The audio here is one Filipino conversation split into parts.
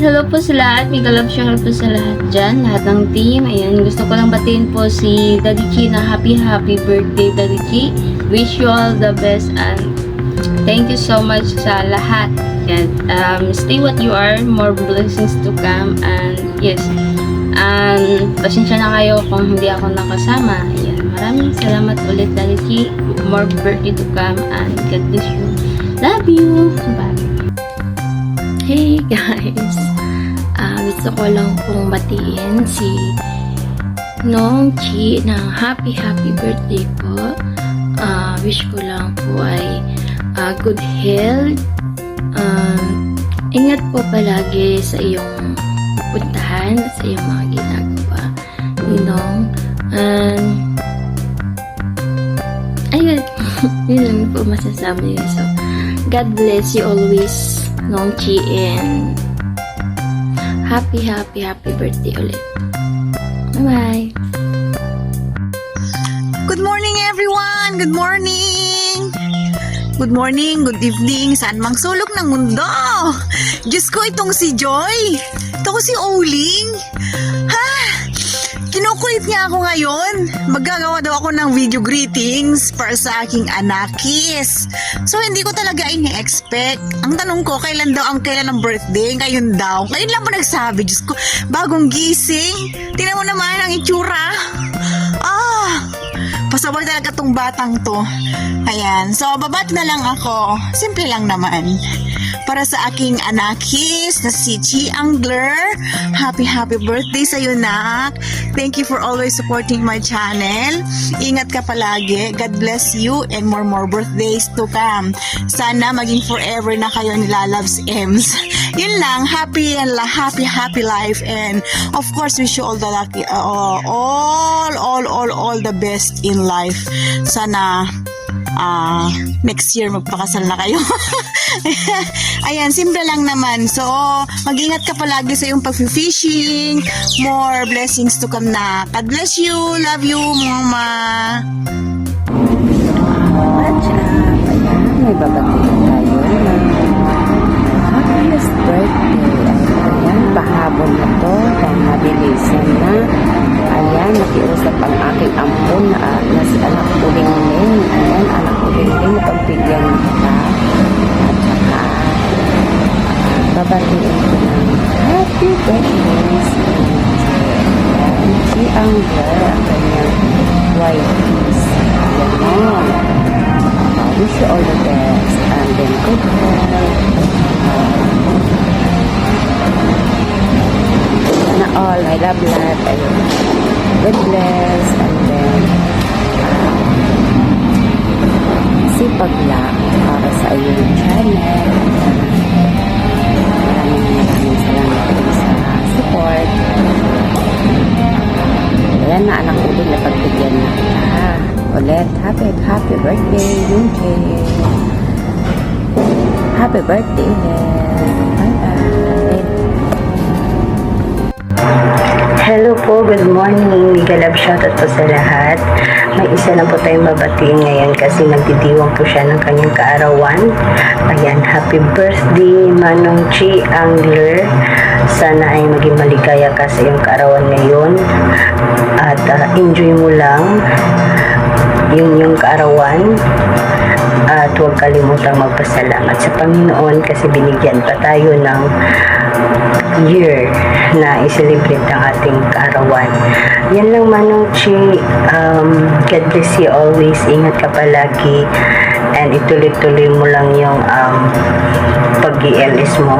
Hello po sa lahat. Mega love shout po sa lahat dyan. Lahat ng team. Ayan, gusto ko lang batiin po si Daddy Chi na happy birthday, Daddy Chi. Wish you all the best and thank you so much sa lahat. And stay what you are. More blessings to come. And yes, pasensya na kayo kung hindi ako nakasama. Ayan, maraming salamat ulit, Daddy Chi. More birthday to come and God bless you. Love you. Bye. Hey guys, gusto ko lang pong batiin si Nong Chi ng happy birthday po. Wish ko lang po ay good health. Ingat po palagi sa iyong puntahan at sa iyong mga ginagawa ni Nong. Ayun, yun lang po masasabi niya. So, God bless you always, Nong Chi, and happy birthday ulit. Bye-bye. Good morning everyone! Good morning! Good morning, good evening, saan mang sulok ng mundo! Diyos ko, itong si Joy! Ito ko si Oling! Ha? Kinukulit niya ako ngayon. Maggagawa daw ako ng video greetings para sa aking anakis. So, hindi ko talaga ini-expect. Ang tanong ko, kailan ang birthday? Ngayon daw. Ngayon lang po nagsabi. Diyos ko, bagong gising. Tingnan mo naman ang itsura. Pasaway talaga tong batang to. Ayan. So, babati na lang ako. Simple lang naman. Para sa aking anakis na si Chi Angler. Happy birthday sa'yo, nak. Thank you for always supporting my channel. Ingat ka palagi. God bless you and more birthdays to come. Sana maging forever na kayo nila Loves Ems. Yun lang. Happy life. And of course, wish you all the lucky, all the best in life. Sana next year magpakasal na kayo. Ayan, simple lang naman. So, mag-ingat ka palagi sa iyong pag-fishing. More blessings to come na. God bless you. Love you, mama. May babatiin tayo ng happiest birthday. Ayan, pahabol na to. Pangmabilisan na. Ayan, nakiusap ang aking ampon na si anak ko Ling. Ayan, anak ko Ling, pagbigyan kita. At saka, babatiin ko ng happy birthday si Angler, ang kanyang wife. Ayan, wish you all the best and then good health. Na all, my love life. Ayun. God bless and then sipag lang para sa iyong channel. Maraming salamat po sa support. Ayan na, anak ulit na pagbigyan na kita. Ulit, happy birthday, Yunke. Happy birthday ulit. Bye-bye. Hello po, good morning. Mega love shoutout po sa lahat. May isa na po tayong babatiin ngayon kasi nagdidiwang po siya ng kanyang kaarawan. Ayan, happy birthday, Manong Chi Angler. Sana ay maging maligaya ka sa iyong kaarawan ngayon. At enjoy mo lang yung kaarawan. At huwag kalimutang magpasalamat sa Panginoon kasi binigyan pa tayo ng year na i-celebrate ang ating kaarawan. Yan lang, Manong Chi. God bless you always. Ingat ka palagi and ituloy-tuloy mo lang yung pag-i-LS mo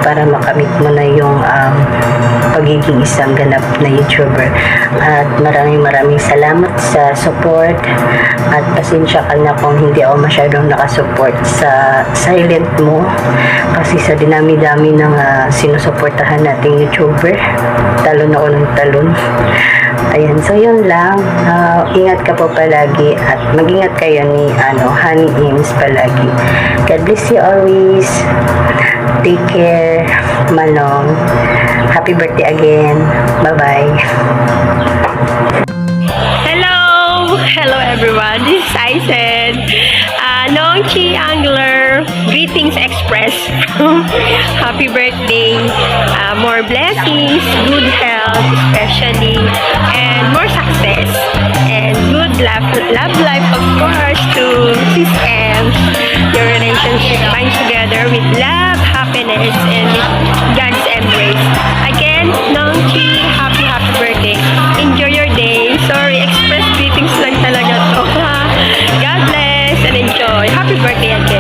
para makamit mo na yung pagiging isang ganap na YouTuber. At maraming salamat sa support at pasensya ka na kung hindi ako masyadong nakasupport sa silent mo kasi sa dinami-dami ng sinusuportahan nating YouTuber, talon ako ng talon. Ayan, so yun lang. Ingat ka po palagi at mag-ingat kayo ni Honey Ems palagi. God bless you always. Take care, Manong. Happy birthday again. Bye-bye. Hello everyone. This is Aisen. Nongchi Angler, greetings express. Happy birthday. More blessings, good health, especially, and more success. And good love life, of course, to Sis Ems. Your relationship binds together with love, happiness, and with God's embrace. Again, Nongchi, happy birthday. Enjoy your day. Sorry, express greetings lang talaga to. God bless and enjoy. Happy birthday again.